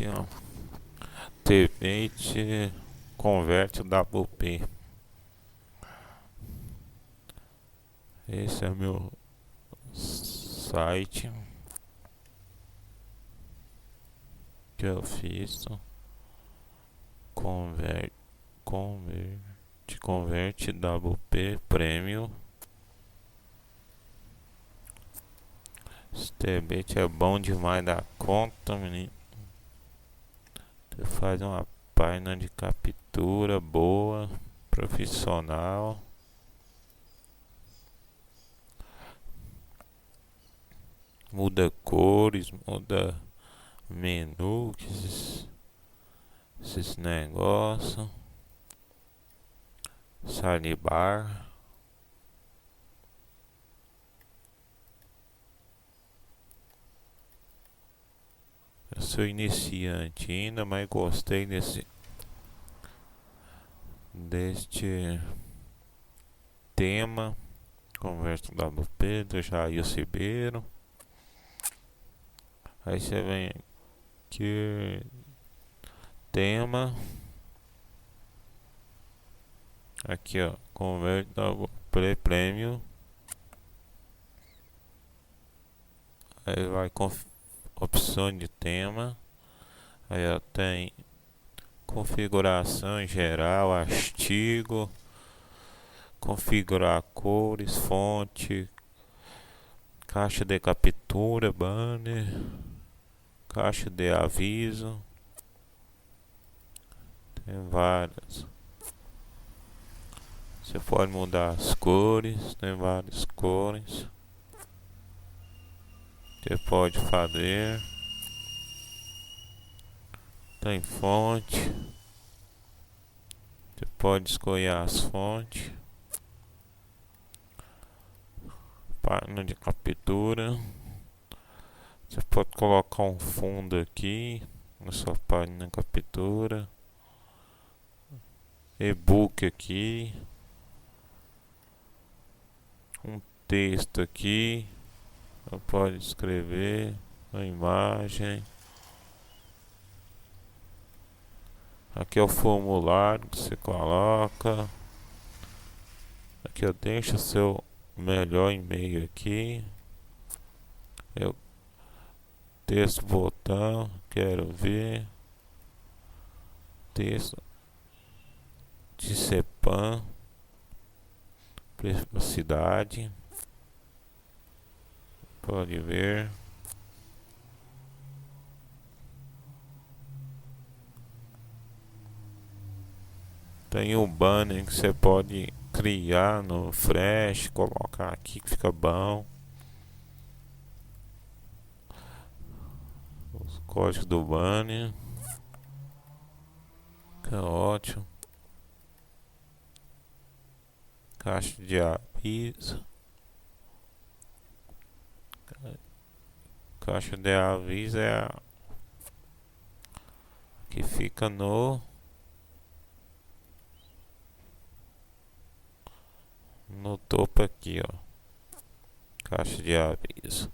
Aqui, ó. Tmate converte WP. Esse é meu site que eu fiz. Converte WP Premium. Esse tebete é bom demais da conta, menino. Você faz uma página de captura boa, profissional. Muda cores, muda menu, esses negócios. Sidebar. Eu sou iniciante ainda, mas gostei deste tema. Conversa WP do Jair Ribeiro. Aí você vem aqui, tema. Aqui, ó, converte WP Premium. Aí vai opção de tema. Aí ó, tem configuração em geral, artigo, configurar cores, fonte, caixa de captura, banner, caixa de aviso. Tem várias. Você pode mudar as cores, tem várias cores. Você pode fazer. Tem fonte. Você pode escolher as fontes. Página de captura. Você pode colocar um fundo aqui na sua página de captura. E-book aqui. Um texto aqui. Você pode escrever uma imagem. Aqui é o formulário que você coloca. Aqui eu deixo o seu melhor e-mail aqui. Eu texto botão, quero ver. Texto de CPAN. Privacidade. Pode ver. Tem um banner que você pode criar no Flash, colocar aqui que fica bom. Os códigos do banner. Que é ótimo. Caixa de aviso. Caixa de aviso é a que fica no topo aqui, ó. Caixa de aviso.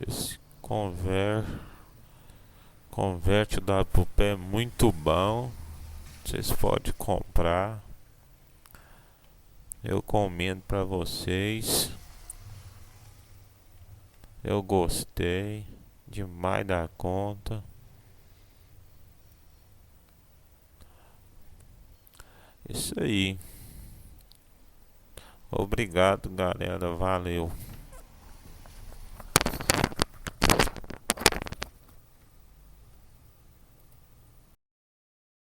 Esse converte o WP é muito bom. Vocês podem comprar. Eu recomendo para vocês. Eu gostei demais da conta. Isso aí. Obrigado, galera. Valeu.